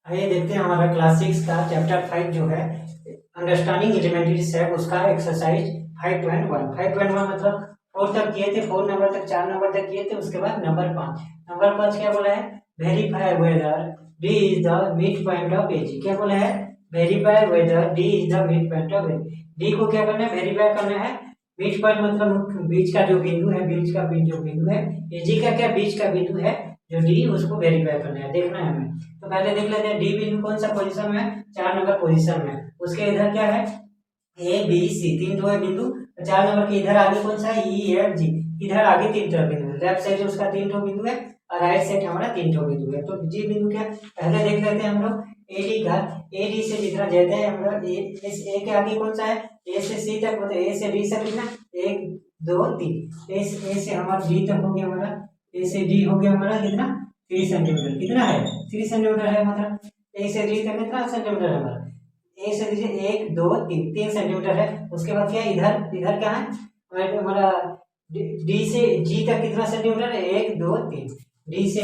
आइए देखते हैं हमारा क्लास 6 का चैप्टर 5 जो है अंडरस्टैंडिंग एलिमेंट्री स्टेप, उसका एक्सरसाइज 5.1। 5.1 मतलब 4 तक किए थे, 4 नंबर तक 4 नंबर तक किए थे। उसके बाद नंबर 5 क्या बोला है? Verify whether D is the mid point of AG. क्या बोला है? Verify whether D is the mid point of AG. D को क्या करना है? वेरीफाई करना है। मिड पॉइंट मतलब बीच का जो बिंदु है, बीच का जो बिंदु है, एजी का क्या बीच का बिंदु है जो डी, उसको वेरीफाई करना है, देखना है हमें। तो पहले देख लेते हैं डी बिंदु कौन सा पोजीशन में है? 4 नंबर पोजीशन में। उसके इधर क्या है? ए बी सी, तीन तो है बिंदु। 4 नंबर के इधर आगे कौन सा है? E F G. इधर आगे 3 तो बिंदु है। लेफ्ट साइड उसका 3 तो बिंदु है और राइट साइड हमारा 3 तो बिंदु है। तो जी बिंदु क्या? पहले देख लेते हैं हम लोग एडी का। एडी से जितना जाते हैं हम लोग इस ए के आगे कौन सा है? ए से सी तक, मतलब ए से डी से कितना? 1 2 3। ए से हमारा डी तक हो गया हमारा। ए से डी हो गया हमारा कितना? 3 सेंटीमीटर। कितना है? 3 सेंटीमीटर है। मतलब ए से डी तक कितना सेंटीमीटर है हमारा? ए से दीजिए 1 2 3, 3 सेंटीमीटर है। उसके बाद क्या है? इधर इधर क्या है हमारा? डी से जी तक कितना सेंटीमीटर है? 1 2 3। डी से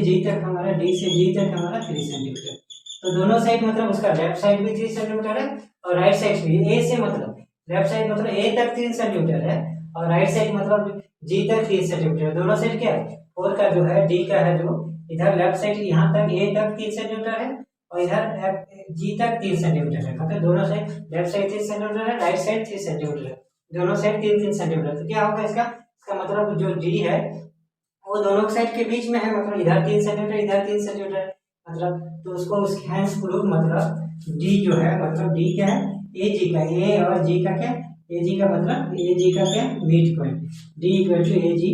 जी तक हमारा, डी से जी तक हमारा 3 सेंटीमीटर। तो दोनों साइड मतलब उसका लेफ्ट साइड भी 3 सेंटीमीटर है और राइट साइड भी। ए से मतलब लेफ्ट साइड मतलब ए तक 3 सेंटीमीटर है और राइट साइड मतलब जी तक 3 सेंटीमीटर। दोनों साइड क्या है? 4 का जो है, डी का है जो इधर लेफ्ट साइड यहाँ तक ए तक 3 सेंटीमीटर है और इधर जी तक 3 सेंटीमीटर है। मतलब दोनों साइड, लेफ्ट साइड 3 सेंटीमीटर है, राइट साइड 3 सेंटीमीटर है। दोनों साइड 3 सेंटीमीटर। तो क्या होगा इसका? इसका मतलब जो डी है वो दोनों साइड के बीच में है। मतलब इधर 3 सेंटीमीटर, इधर 3 सेंटीमीटर। मतलब तो उसको उसके हैंस प्रूफ, मतलब डी जो है, मतलब डी क्या है? ए जी का। ए और जी का क्या? ए जी का मतलब ए जी का क्या? Mid point. D equal to A G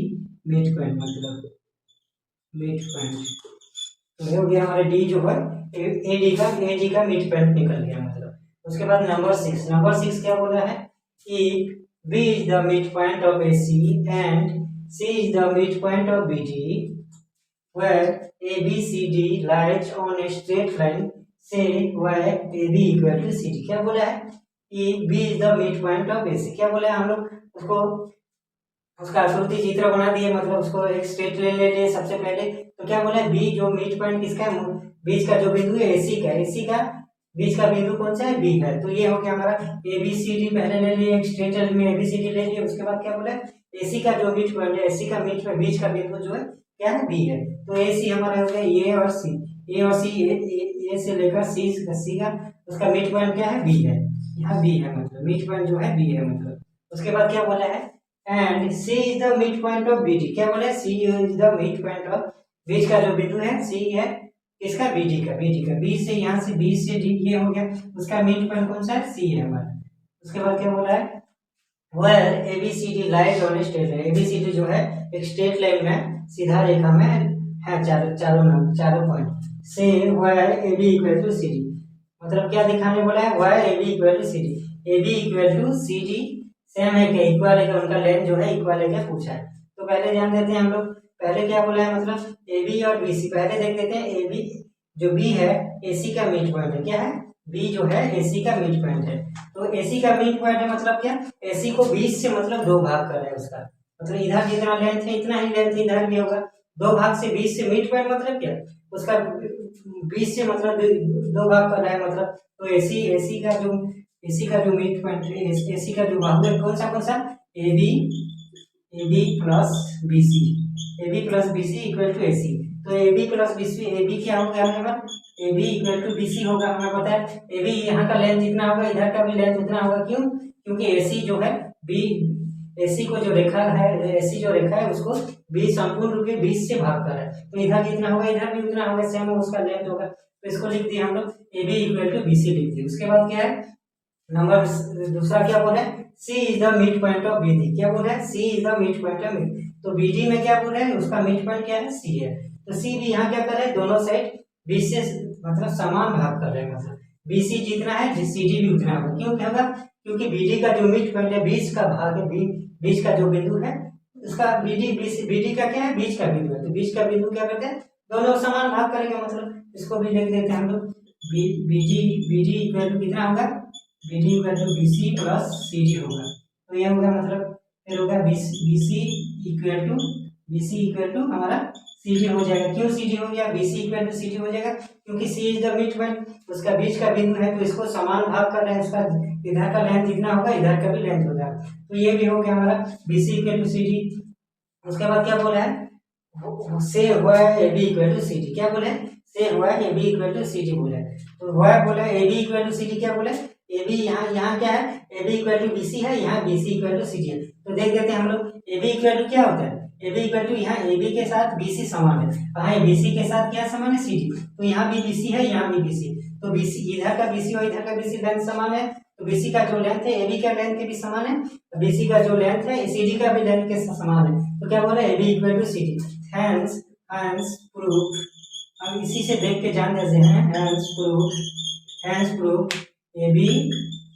mid point, मतलब मिड पॉइंट। तो ये हो गया हमारे डी जो है ए डी का मिड पॉइंट निकल गया मतलब। उसके बाद नंबर 6 क्या बोला है? कि B is the mid point of A C and C is the mid point of B D where ABCD lies on a straight line, say where AB equal to CD। क्या बोला है? कि B is the midpoint of AC। क्या बोला है? हम लोग उसको उसका आकृति चित्र बना दिए, मतलब उसको एक स्ट्रेट लाइन ले लिए सबसे पहले। तो क्या बोला है? बी जो मिड पॉइंट किसका है? बीच का जो बिंदु है एसी का। एसी का बीच का बिंदु कौन सा है? बी है। तो ये हो गया हमारा एबीसीडी। पहले ले लिए एक स्ट्रेट लाइन में एबीसीडी ले लिए। उसके बाद क्या बोला है? एसी का जो मिड पॉइंट है, एसी का मिड पॉइंट बीच का बिंदु जो है क्या है? बी है। तो ए सी हमारा हो गया ए और सी। ए और सी, ए से लेकर सी का उसका मिड पॉइंट क्या है? बी है। यहाँ बी है, मतलब मिड पॉइंट जो है बी है मतलब। उसके बाद क्या बोला है? And C is the mid point of B D. क्या बोला है? C is the mid point of बीच का जो बिंदु है सी है किसका? बी डी का। बी डी का बी से यहाँ से बी से डी ये हो गया। उसका मिड पॉइंट कौन सा है? सी है हमारा। उसके बाद क्या बोला है? where ABCD lies on a straight line। ABCD जो है एक स्ट्रेट लाइन में, सीधा रेखा में है, चारों पॉइंट से where AB equal to CD। मतलब क्या दिखाने बोला है? where AB equal to CD। AB equal to CD same है क्या? इक्वल है क्या? उनका लेंथ जो है इक्वल है क्या पूछा है। तो पहले ध्यान देते हैं हम लोग। पहले क्या बोला है? मतलब AB और BC पहले देख लेते हैं। AB जो B है AC का मिड पॉइंट है। क्या है? बी जो है एसी का मिड पॉइंट है। तो एसी का मिड पॉइंट है मतलब क्या? एसी को 20 से मतलब 2 भाग कर रहा है उसका। मतलब इधर जितना लेंथ है इतना ही लेंथ इधर भी होगा। 2 भाग से 20 से मिड पॉइंट मतलब क्या? उसका 20 से मतलब 2 भाग कर रहा है मतलब। तो एसी का जो मिड पॉइंट है, एसी का जो भाग है कौन सा? A B plus B C. A B plus B C equal to A C. तो A B plus B C, A B क्या हो गया हमारे पास? A B equal to B C होगा। हमें पता है ए बी यहाँ का लेंथ जितना होगा इधर का भी लेंथ उतना होगा। क्यों? क्योंकि ए सी जो है बी, ए सी को जो रेखा है, ए सी जो रेखा है उसको बी संपूर्ण रूप में 20 से भाग कर है। तो इधर जितना होगा इधर भी उतना होगा, सेम उसका लेंथ होगा। तो इसको लिख दिया हम लोग A B equal to B C लिख दिया। उसके बाद क्या है? नंबर दूसरा क्या बोला है? C is the mid point of B D. क्या बोल रहा है? C is the mid point of B. तो बी डी में क्या बोल रहा है? उसका मिड पॉइंट क्या है? सी है। तो सी भी यहाँ क्या कर रहा है? दोनों साइड 20 से मतलब समान भाग कर रहे हैं। मतलब बीसी जितना है सी डी भी उतना होगा। क्यों क्या होगा? क्योंकि बीडी का जो मिड पॉइंट है 20 का भाग है, बीच का जो बिंदु है उसका बीडी का क्या है? बीच का बिंदु है। तो बीच का बिंदु क्या करते हैं? दोनों समान भाग करेंगे। मतलब इसको भी लिख देते हैं हम लोग बीडी इक्वल टू कितना होगा? BD equal to BC plus CD होगा। तो ये होगा मतलब फिर होगा बीसी इक्वल टू हमारा CD हो जाएगा। क्यों CD हो गया? BC इक्वल टू CD हो जाएगा क्योंकि C is the mid point, उसका बीच का बिंदु है, तो इसको समान भाग कर रहे हैं, उसका इधर का लेंथ जितना होगा इधर का भी लेंथ होगा, तो ये भी हो गया हमारा BC इक्वल टू CD। उसके बाद क्या बोला है? से हुआ है AB इक्वल टू CD। क्या बोले? से हुआ है AB इक्वल टू CD बोला है। तो हुआ बोला है AB इक्वल टू CD, क्या बोले? AB यहाँ क्या है? AB इक्वल टू BC है, यहाँ BC इक्वल टू CD है। तो देख देते हैं हम लोग AB इक्वल टू क्या होता है? AB इक्वल टू यहाँ AB के साथ BC समान है, यहाँ BC के साथ क्या समान है? CD। तो यहाँ भी BC है, यहाँ भी BC, तो BC इधर का BC और इधर का BC लेंथ समान है, तो BC का जो लेंथ है AB का लेंथ के भी समान है, BC का जो लेंथ है CD का भी लेंथ के समान है। तो क्या बोल रहे हैं? AB equal to CD। Hence proof, हम इसी से देख के जान देते हैं। Hence proof AB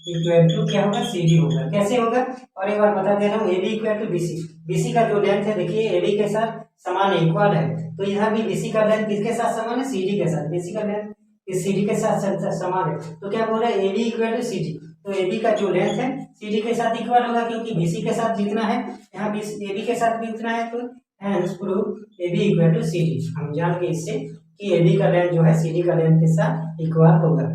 equal to क्या होगा? CD होगा। कैसे होगा? और एक बार बता दे रहा हूँ, AB equal to BC, BC का जो लेंथ है देखिए AB के साथ समान है, इक्वल है, तो यहाँ भी BC का लेंथ किसके साथ समान है? CD के साथ। BC का लेंथ इस CD के साथ समान है, तो क्या बोल रहे हैं? AB equal to CD। तो AB का जो लेंथ है CD के साथ इक्वल होगा, क्योंकि BC के साथ जितना है यहाँ AB के साथ भी इतना है, तो hence proof AB equal to CD। हम जान गए इससे कि AB का लेंथ जो है CD का लेंथ के साथ इक्वल होगा।